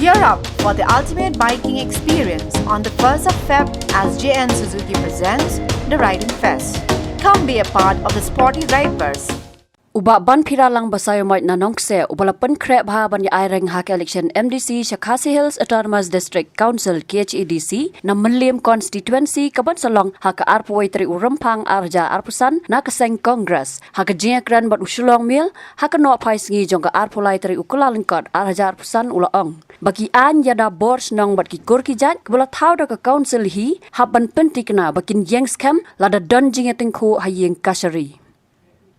Gear up for the ultimate biking experience on the 1st of Feb as JN Suzuki presents the Riding Fest. Come be a part of the sporty rideverse. Uba ban phira lang basayo moit na nongse ubala pen kre bha ban ya reng hak election MDC Shakasi Hills Autonomous District Council KHEDC na Menlim constituency kaban salong hak arpoi tri urampang arja arpusan na kaseng Congress hak jia kran bat usulong mil hak no phai sngi jong ka arpolai tri ukulalengkot arja arpusan ulaong bagi an yada bors nong bat ki kur ki jat kbala thau da ka council hi haban pentikna bakin yengs kam lada donjing etingku hayeng kasari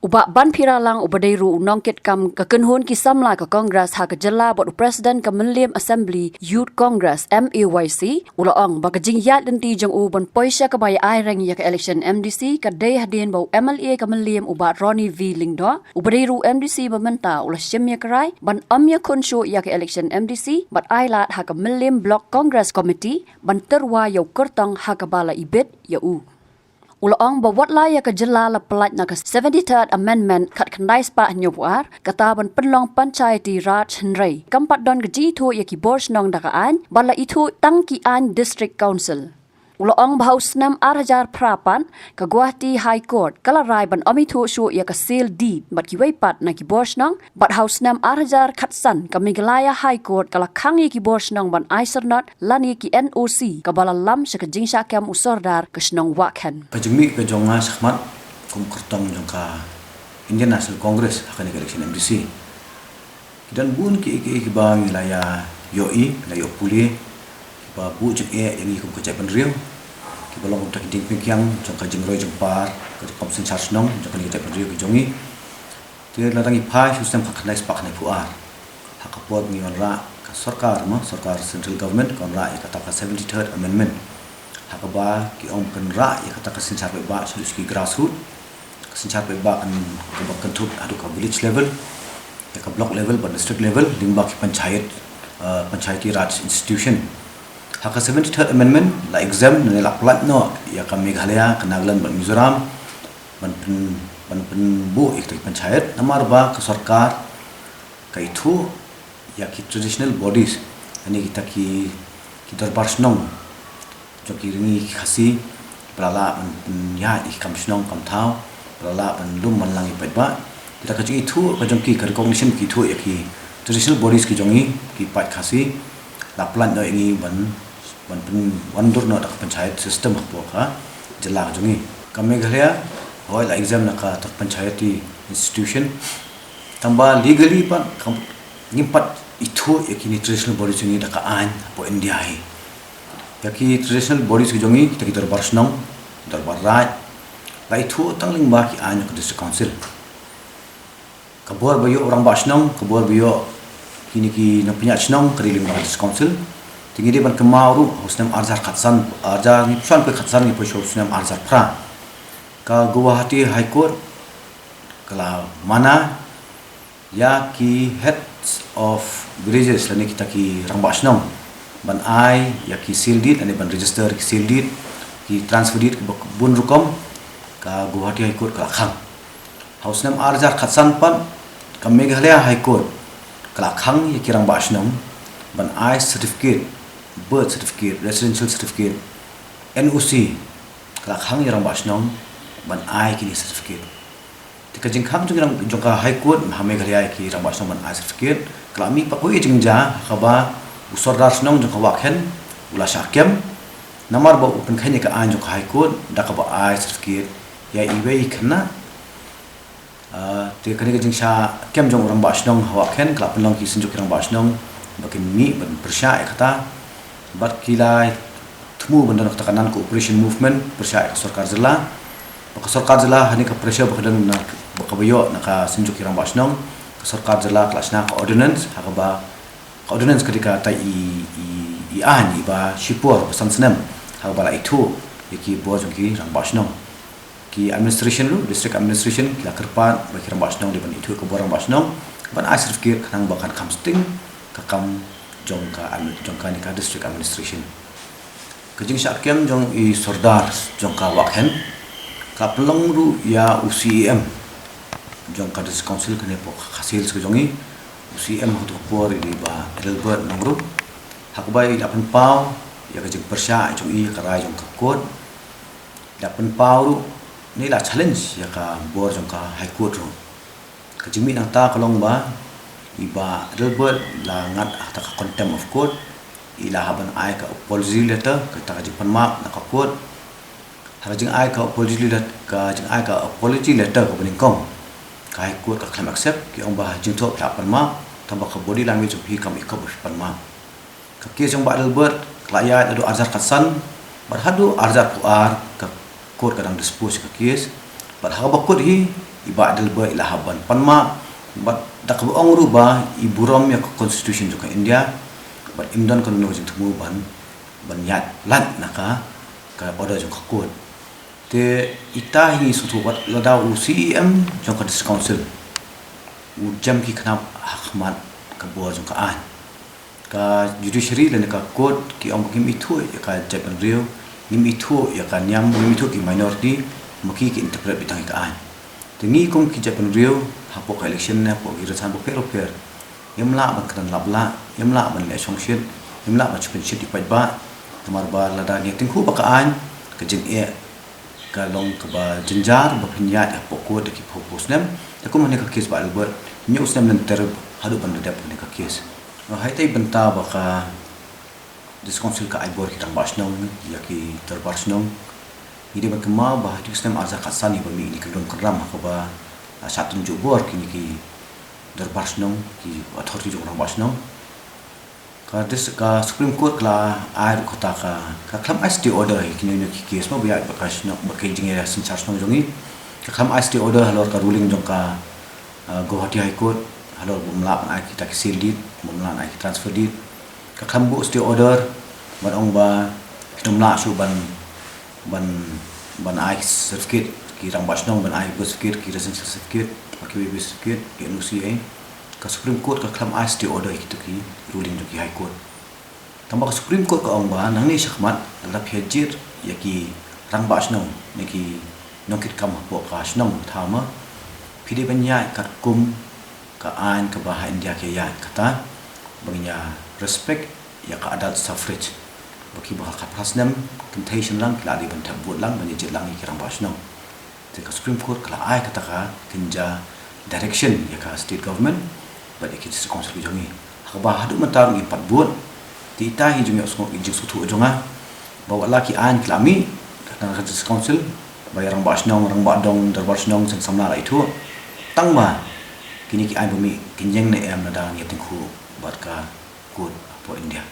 Uba ban phira lang ubadeiru nongket kam kakenhun ki samla ka Congress ha ka jala bot President ka Menlim Assembly Youth Congress MAYC ulaong baka jingyat denti jong uban poisya ka bay aireng ya ka election MDC ka day hadin bau MLA ka Menlim uba Ronnie V Lingdo ubadeiru MDC bamenta ula shimya karai ban amya kunsho ya ka election MDC bat ailat ha ka Menlim Block Congress Committee ban terwa yau kertang ha ka bala ibet ya Ulaong bawat laya ka jelala pelat na ka 73rd Amendment kat kandai spa nyuar kataban penlong panchayati Raj Henry kampat don gaji tu yaki bors nong dakaan bala itu tangkian District Council. Ulaong bahaus 6 arhajar prapan ka Guwahati High Court kalarai ban omitu su ya ka seal deed bat ki weipat na ki bors nong bat haus 6 arhajar khatsan ka Meghalaya High Court kala khangi ki bors nong ban aisernot lani ki NOC ka bala lam sa ka jingsha kam usordar ka snong wakhan Kajmi ka jonga sakhmat kum kertong jongka Indian National Congress akan election MDC dan bun ki ba wilayah yoi na yo puli ba bu jeng yang ikum ko japan riu ki bolong tak ding pingkyang jong ka jingroi jong par ka kom sen charge nong jong ka ni japan riu ki jongi te larangi phai system ka khnai spak nai puar hakapot ni onra ka sarkar central government kon ra ka ta 73rd amendment hakaba ki om pen ra ya ka ta sen charge ba so ki grassroots sen charge ba kan kan thuk adu ka village level ya ka block level ba district level limba ki panchayati raj institution Hak 73rd Amendment la exam na la plat no ya ka Meghalaya ka Nagaland ban Mizoram ban bu ikti panchayat namar ba ka sarkar ka itu ya ki traditional bodies ani kita ki darbar snong jo ki ringi khasi brala ya ik kam snong kam thau brala ban lum man lang ipet ba kita ka itu ka jong ki ka recognition ki thu ya ki traditional bodies ki jongi ki pat khasi la plat no ingi ban wandur no dak panchayat system hapo ka jela jungi ka Meghalaya hoi la exam na ka panchayati institution tamba legally pan ngimpat itu yakini traditional bodies jungi dak an hapo India hi yaki traditional bodies ki jungi kita darbar snong darbar raj la itu tangling ba ki an ka district council kabor bayo orang ba snong kabor bayo kini ki na punya snong kariling ba district council tinggi dia ban kemauru husnam arjar khatsan arjar ni pusan pe khatsan ni posho husnam arjar pra ka Guwahati High Court kala mana ya ki heads of villages lani kita ki rangbasnong ban ai ya ki seal deed ani ban register ki seal deed ki transfer deed ki bun rukom ka Guwahati High Court kala khang husnam arjar khatsan pan ka Meghalaya High Court kala khang ya ki rangbasnong ban ai certificate birth certificate, residential certificate, NOC, kalau khang yang basnong, ban ai kini certificate. Jika jengkam jengka High Court, Meghalaya ki yang basnong ban ai certificate, kalau mi pakoi jengja, kaba usor darsnong jengka wakhen, ula syakem, namar ba open kanya ka an jengka High Court, dak kaba ai certificate, ya iwe ikna. Jika kanya jengsa kem jeng orang basnong wakhen, kalau penlang ki senjuk orang basnong, bakin mi ban persya kata. Bat kilai temu benda nak tekanan cooperation movement persya ka sarkar jela ka sarkar jela hani ka pressure bakdan na bakabayo naka sinjuk kirang basnong ka sarkar jela kelasna ka ordinance hakaba ka ordinance ketika ta i ani ba shipur sansenam hakaba la itu yaki bojong ki rang basnong ki administration lu district administration la kerpan ba kirang basnong di ban itu ka borang basnong ban asrif ki kanang bakan kamsting ka kam jongka ni ka district administration kajing syakem jong i sordar jongka wakhen ka pelong ru ya UCM jongka district council kene po khasil se jongi UCM hotu por di ba Edelbert nongru hakbai dapan pau ya ka jing persya chung i ka rai jong ka court dapan pau ni la challenge ya ka bor jong ka high court ro ka jing mi nang ta kalong ba iba Albert la ngat ta ka contempt of court ila haban ai ka apology letter ka ta jing panmak na ka court ha jing ai ka apology letter ka jing ai ka apology letter ko bening kong ka high court ka claim accept ki ong ba jing thok ta panmak tambah ka body language of hi kam ikab panmak ka kes jong ba Albert klaya adu arzar kasan berhadu arzar puar ka court kadang dispose ka kes berhaba court hi iba Albert ila haban panmak bat dak ong rubah iburam ya constitution juga India bat imdan kan no jing tumu ban yat lat naka ka order jong court te itahi sutu bat lada UCM jong ka council u jam ki khnap ahmad ka bo jong ka an ka judiciary le ka court ki ong kim itu ya ka japan rio nim itu ya ka nyam nim itu ki minority maki ki interpret bitang ka an tengi kong ki japan rio hapok election na po girasan po pero yamla ban kan labla yamla ban le songshit yamla ban chupin shit ipai ba tamar ba lada ni tinghu ba ka an ka jing e ka long ka ba jinjar ba pinya ya poko de ki purpose nem ta ko mane ka case ba Albert news nem nan ter hadu ban de ne ka case hai tai banta ba ka disconsul ka Albert ki tang basnong ya ki ter basnong ide ba kema ba hadu sem arza khasani ba mi ni ka long kram ka ba satun jubor kini ki derbasnong ki authority jong rang basnong ka des ka Supreme Court la air kota ka klam ST order kini ni ki case ma biya bakas nok bakai jinge sin charge nong jongi ka klam ST order halor ka ruling jong ka Guwahati High Court halor bumla ai kita ki seal deed bumla ai ki transfer deed ka klam bu ST order ban ong ba kitumla su ban ai certificate ki rang basnong ban ai certificate ki resident certificate ki BB certificate ki NUCA ka Supreme Court ka klam ST order ki ki ruling ki High Court tambah ka Supreme Court ka ong ba nang ni syakmat la phejir ya ki rang basnong ni ki nokit kam po ka snong thama pide banya kat kum ka an ka bah India ke ya kata bangnya respect ya ka adult suffrage baki bah ka prasnam temptation lang kladi ban tabut lang ban jit lang ki rang basnong ka Supreme Court kala ai kata ka kinja direction ya ka state government ba de kit council jongi ha ba hadu matar ngi patbut ti ta hi jongi osmo injik sutu jonga bawa laki an klami kata ka council ba rang basnong rang ba dong dar basnong sen samla la itu tang ba kini ki ai bumi kinjeng ne em da ngi tingku bat ka court po India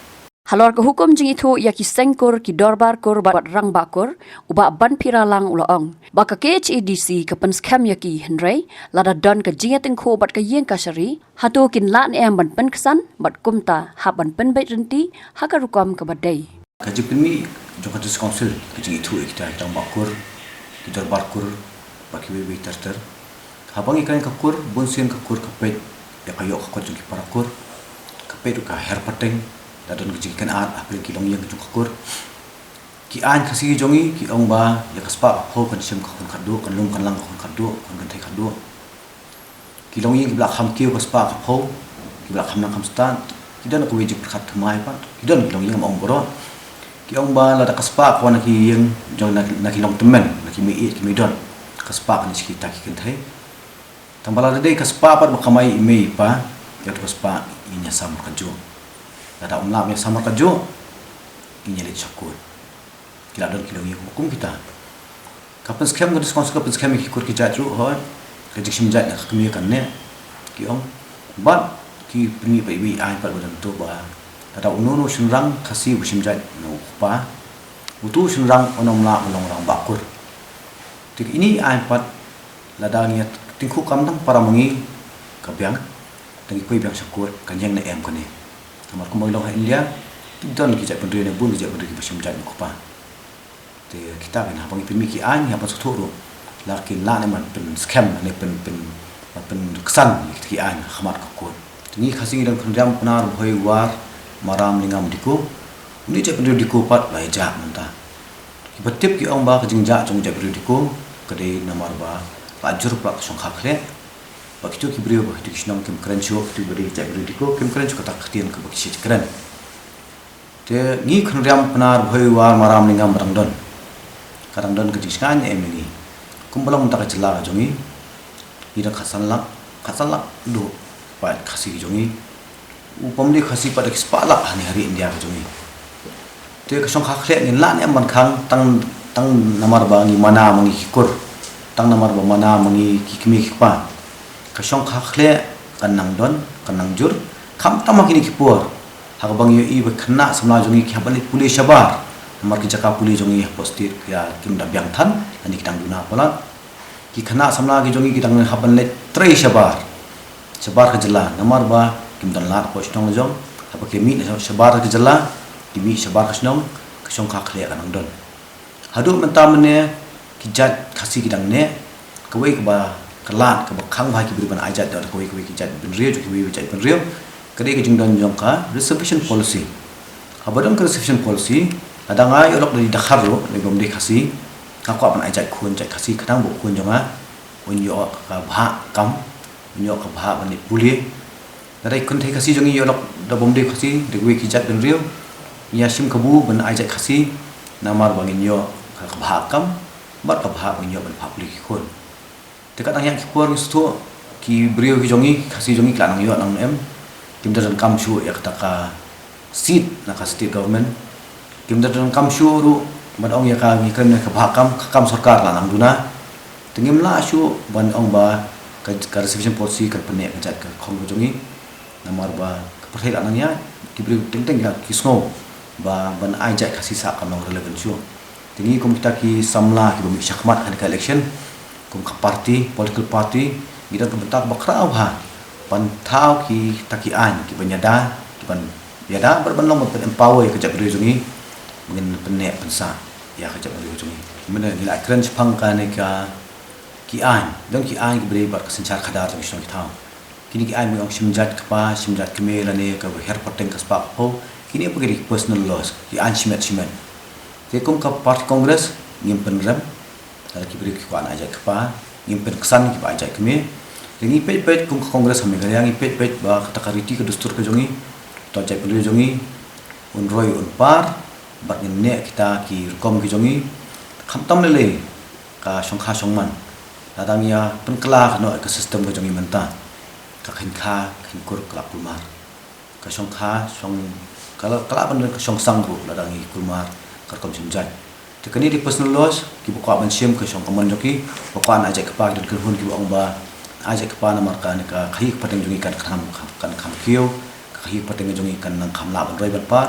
halor ka hukum jing itu ya ki sengkur ki dorbar kur bat rang bakur uba ban piralang uloong baka KHEDC ka pen scam ya ki henry lada don ka jing tingku bat ka yeng ka shari hatu kin la em ban pen kesan bat kumta ha ban pen bait renti ha ka rukam ka badai ka jipni jong ka council ki jing itu kita rang bakur ki dorbar kur baki we terter habang ikan ka kur bonsian ka kur ka pet ya ka yok ka jong ki parakur ka pet ka herpateng dadon kejikan at apel kilong yang kur ki an kasi jongi ki ong ba ya kaspa ho kan sim ka khadu kan lung kan lang ka khadu kan thai khadu kilong yang ki blak kham ki kaspa ka ho ki blak kham na kham stan ki dan ko wejik khat thmai pa ki dan kilong yang ong boro ki ong ba la da kaspa ko na ki yang jong na kilong temen na ki mi don kaspa kan ki ta ki kan thai tambala de kaspa pa makamai ime pa ya kaspa inya sam ka jo ada umlam yang sama kajo ini le chakut kila don kilo yang hukum kita kapan scam gadis konsep kapan scam ki kur ki jatru ho ke jiksim jat nak kemi kan ne ki ong bat ki primi pa ibi ai pa bodan to ba ada unono sunrang kasi busim jat no pa utu sunrang onom la olong rang bakur tik ini ai pat lada niat tingku kamdang para mengi kabyang tangi koi byang sakur kanyang na em kane kamar kumang long India don ki japon re ne bun ki japon ki pasim jat ko pa te kita kan habang ipin ki an ya pas thoro lakin la ne man pen scam ne pen kesan ki an khamat ko ni khasing dan khunjam punar hoi war maram lingam diko ni japon re diko pat lai ja manta ki batip ki ong ba ka jingja jong japon re diko kade namar ba lajur plak song khakhle Begitu kibriyo bah dikisnam kim keren show tu beri cak beri diko kim keren juga tak ketian ke bagi cak keren. Te ngi khriam penar bhoi war maram ningam rangdon karangdon ke jiskan emini kumbalong ta kacela jongi ida khasan lak do pat khasi jongi upam di khasi pada kspala hari India jongi te kasong khakhle ngin la ne man khang tang namar ba ngi mana mangi kikur tang namar ba mana mangi kikmi kikpa kasong khakhle kanang don kanang jur kham tamakini kipur hakabang yo i khna samla jongi khabani puli shabar namar ki jaka puli jongi postir ya kim da byang than ani kitang duna pola ki khna samla ki jongi kitang haban le trei shabar ka jela namar ba kim dan lar postong jong haba ke mi shabar ka jela kimi shabar ka snong kasong khakhle kanang don hadu mentamne ki jat khasi kitang ne kawai ka ba kelat ka ba khang ba ki beriban ajat da kawai ki jat ben rio ki wi jat ben rio kadai ke jingdan jong ka reservation policy habadang ke reservation policy ada ngai olok dari dakhar lo le bom de khasi ka kwa ban ajat khun jat khasi kadang bo khun jonga unyo ka bha kam unyo ka bha ban puli kadai kun thai khasi jongi olok da bom de khasi de wi ki jat ben rio ya sim kabu ban ajat khasi namar bangin yo ka bha kam bar ka bha unyo ban pha puli khun dekat yang kipur stu ki brio ki jongi khasi jongi klanang yo nang em kim dadan kam shu ya kata seat na ka state government kim dadan kam shu ru madong ya ka ngi kan ka kam sarkar la nang duna tengim la shu ban ong ba ka reservation policy ka pene ka jat ka khong jongi namar ba ka perhel anang ya ki brio teng ya kisno ba ban ai jat khasi sa kam nang relevant shu tingi kom kita ki samla ki bumi syakmat kan ka election kum ka party political party kita kebentak bakra ha pan thau ki takian ki banyada ki ban yada berbanlong pen empower ke jak jongi mungkin penne pensa ya ke jak jongi mena ni la kran chpang ka ne ka ki an dong ki an ki bre bar kesencar khadar jongi song thau kini ki an mong simjat kme la ne ka her pateng ka spa ho kini pagri personal loss ki an simet te kum ka party congress ngim penram ada kibri ki kwan aja kapa ngimpen kesan ki aja kemi ini pet kum kongres hame yang pet ba takariti ke dustur ke jongi to jai pelu jongi un roy un par bat ne kita ki kom ki jongi khamtam le ka songkha songman dadang ya penkela no ke sistem ke jongi menta ka khin kur kelap kulmar ka songkha song kalau kelap ke song sang ru dadang i kulmar ka kom junjai tekani di personal loss ki buka ban sim ke song kaman joki bukan ajak kepa dan kelhun ki ong ba ajak kepa namar ka ne ka khai pateng jongi kan kham kio khai pateng jongi kan nang kham la ban roi ban pa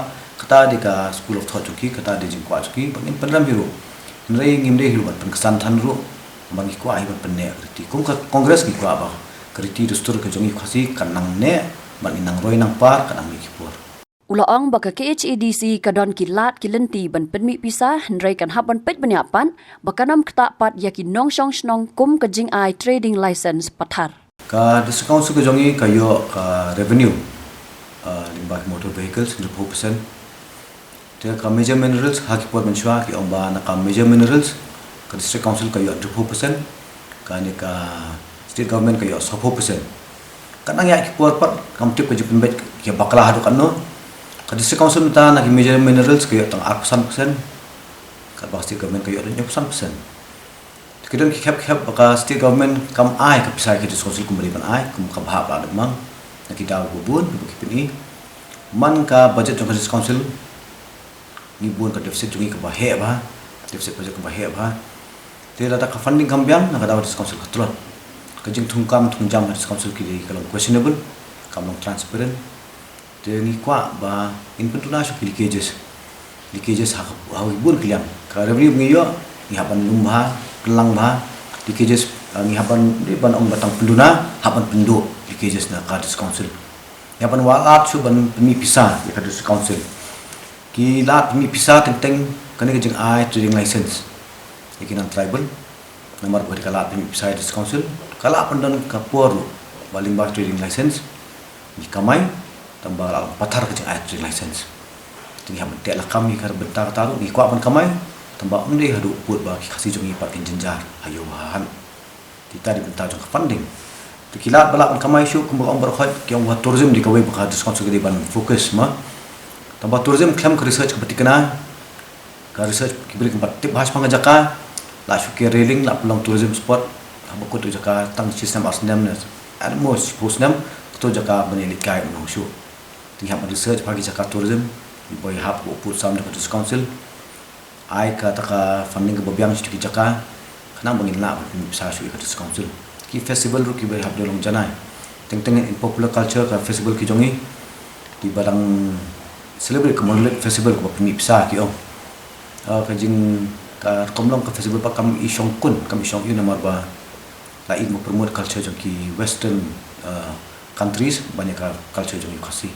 kata di ka school of thought joki kata di jing kwa joki bangin penram biru nrei ngim de hiru ban kesan than ru bangi kwa ai ban penne kriti kum ka kongres ki kwa ba kriti dustur ke jongi khasi kan nang ne ban nang roi nang par kan ang mi kipur Ulaong baka KHEDC kadon kilat kilenti ban penmi pisah nrai kan haban pet banyapan bakanam kta pat yaki nong shong snong kum ka jing ai trading license pathar ka discount su ke jongi kayo ka revenue limbah motor vehicles 100% te ka major minerals haki pot menshwa ki omba na ka major minerals ka district council kayo 100% ka ni ka state government kayo 100% kanang ya ki pot pat kam tip ka jupin bet ki bakla hadu kanno ka district council ta na ki major minerals kayo tang 8% ka state government kayo 9%. Kedon ki khap ka state government kam ai ka pisai ke district council kumbari ban ai kum ka bha ba demang na ki daw bubun ki pini man ka budget ka district council ni bun ka deficit jungi ka ba he ba deficit budget ka ba he ba te la ta ka funding kam byang na ka daw district council ka tulot ka jing thungkam thungjam district council ki ka long questionable kam long transparent te ni kwa ba in pentuna su leakages ha bun kliang ka revenue ngi yo ni haban lumba kelang ba leakages ni haban di ban ong batang penduna haban pendu leakages na ka district council haban walat su ban pemi pisah ka district council ki lat pemi pisah teng kane ke jing ai trading license ikinan tribal nomor beri kala pemi pisah district council kala pandan ka poru balimba trading license ni kamai tambah pathar ke ayat license tinggal mentek lah kami kar bentar taruh ni kuat pan kamai tambah undi hadu put ba kasih jongi pat kin jenjar ayo han kita di bentar jong funding tekilat balak pan kamai syu kumbang berkhot ki ong tourism di kawai ba diskon segede ban fokus ma Tambah tourism klaim ke research kebetikana, ke research kibri keempat tip bahas pangajaka, la syukir railing la pulang tourism spot, habuk tu jaka tang sistem arsnem nes, almost posnem tu jaka benelit kai menungsu. Tinggal research bagi jaka tourism, boy hab put sam dekat council, ai ka taka funding ke bebiang syukir jaka, kena bangin la bisa syukir ke council. Ki festival ru kibri hab dolong janai, teng in popular culture ka festival ki jongi, di barang celebrate kemudian festival ko pimi pisa ki kajing ka komlong ka festival pa kam isong yun namar ba lain mo promote culture jong ki western countries banyak ka culture jong kasi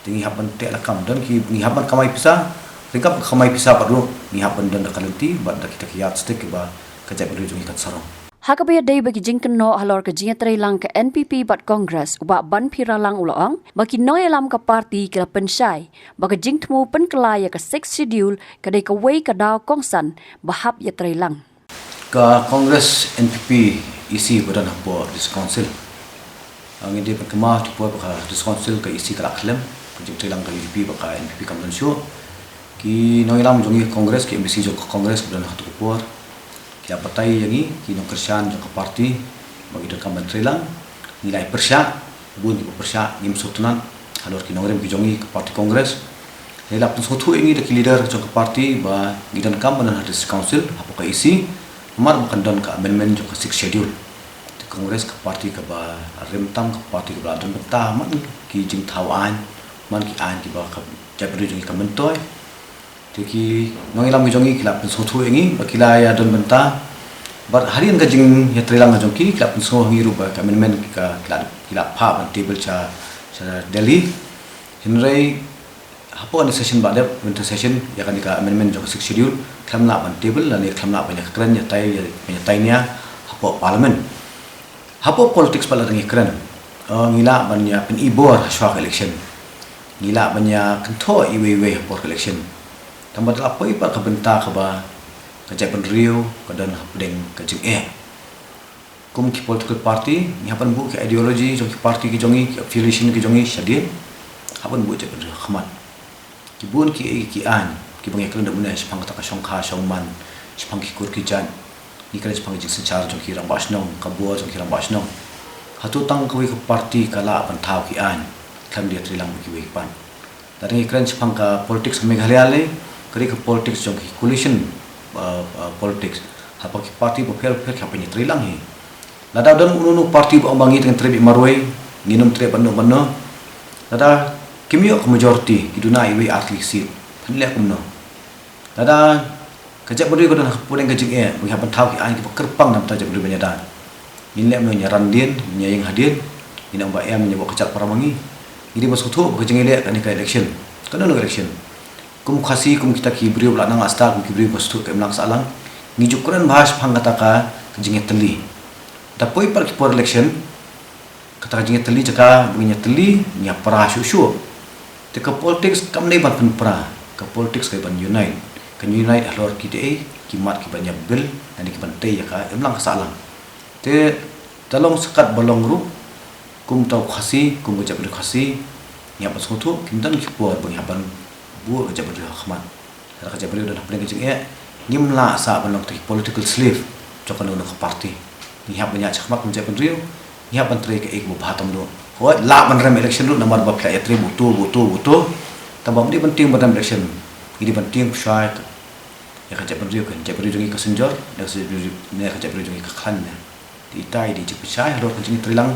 tingi hapan te la kam dan ki ni hapan kamai pisa ringkap kamai pisa perlu ni hapan dan kalenti bad kita ki yardstick ba kajap jong ikat sarong. Hakabaya day bagi jingken no halor ke jingatray lang ke NPP bat Congress uba ban pira lang uloang bagi noy alam ke parti kira pensyai bagi jingtmu penkelaya ke 6 schedule kadai ke way ke daw kongsan bahap yatray lang. Ke Congress NPP isi badan hapo dis council. Ang ide pagkama tupo ka dis council ka isi kala klem jingtray lang ka NPP baka NPP kamdan show ki noy alam jongi Congress ki MBC jong Congress badan hatu kupor. Kia partai yangi kinong kersian jong parti bagi dak menteri lang nilai persya bun di persya ngim sutunan halor kinong rem jongi ke parti kongres hela pun sotu ingi dak leader jong parti ba gidan kam banan hadis council apa ka isi mar bukan don ka amendment jong ka 6 schedule di kongres ke parti ka ba rem tam ke parti ka don beta man ki jing thawan man ki an ki ba ka jabri jong ka mentoy Jadi, nongilam jongi kilap pensotu ini, bakila ya don benta, bar harian kajing ya trilang jongi kilap pensotu ngiru ba kamen kilap pa ban table cha Delhi, Henry, apa ada session pada winter session ya kan ika amendment jong 6 schedule, kelam la ban table dan kelam la banyak keren ya tainya apa parlimen, apa politics pala dengan keren, ngila banyak penibor swak election, ngila banyak kentor iwe por election. Tambah apa ipat kabenta kaba kajapan Rio kadan hapdeng kajing kum ki political party ni hapan bu ki ideology jong ki party ki jongi ki affiliation ki jongi syadin hapan bu japan Rio khmat ki bun ki an ki bangai kelen dak sepang ta ka songkha songman sepang ki kur ki jan ni kala sepang jing secara jong ki rang basnong kabua jong ki rang basnong hatu tang kawi ki party kala pan thau ki an kam dia trilang ki we pan dari keren sepang ka politics Meghalaya le kari ke politics jong coalition politics apa ki parti bopel apa ni trilang hi lada dan unu parti bo bangi dengan trebi marwai nginum tre panu lada kimio ke majority iduna iwi atli seat panle kumno lada kajak beri ko dan pudeng kajing bagi hapan tau ki an ki kerpang nam ta jabri banyadan minle me nyaran din nyayeng hadin ina ba em nyabo kajak paramangi ini masuktu kajing ele kan ka election kan election kum khasi kum kita kibri bla nang asta kum kibri bastu kem nang salang ngijuk kuran bahas phangata ka jinge teli da poi par ki por election kata jinge teli jaka bunya teli nya pra shu te ka politics kam nei ban pra ka politics ka ban unite kan unite alor ki te ki mat ki banya bil dan ki ban te ya ka emlang salang te dalong sekat balong ru kum tau khasi kum bujak khasi nya pasotu kim dan ki por bunya ban bu kajap beri khmat cara kajap beri dah paling kecil ngim la sa ban lok political slave cokan untuk parti ni hab banyak khmat kajap beri ni hab antri ke ek bu bhatam do ho la ban rem election do nomor bab ya tri butu tambah ni penting pada election ini penting syai ya kajap beri kan kajap beri jungi ke senjor dan ne kajap beri jungi ke khan di tai di cepi syai do kecil trilang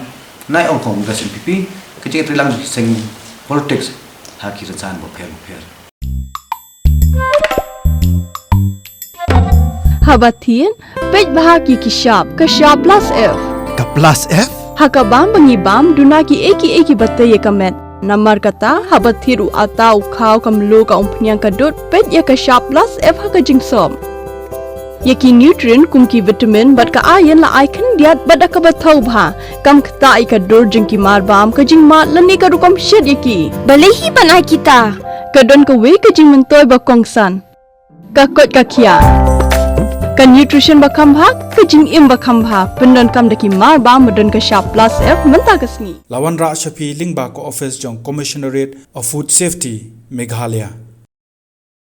nai ong kongres NPP kecil trilang sing politics hakir san bopel Habatin, pej bahagi kishab, kashab plus F. Ka plus F? Hakabam bangibam dunaki eki bataye kamet. Namar kata habathiru atau kau kamlo ka umpnyang kadut pej ya kashab plus F haka jingsom. Yaki nutrient kumki vitamin bat ka iron la icon diat bada ka bathau bha kam kta ka dur jingki marbam ka jingma lani ka rukam shed yaki. Balehi banai kita. Kadon ka we ka jing mentoy ba kongsan. Ka kot ka kia. Kan nutrition bakam bhak, ke jing im bakam bhak, pendon kam daki mar ba madon ka sharp plus F menta kasni. Lawan Ra Shafi Lingba ko office jong Commissionerate of Food Safety Meghalaya.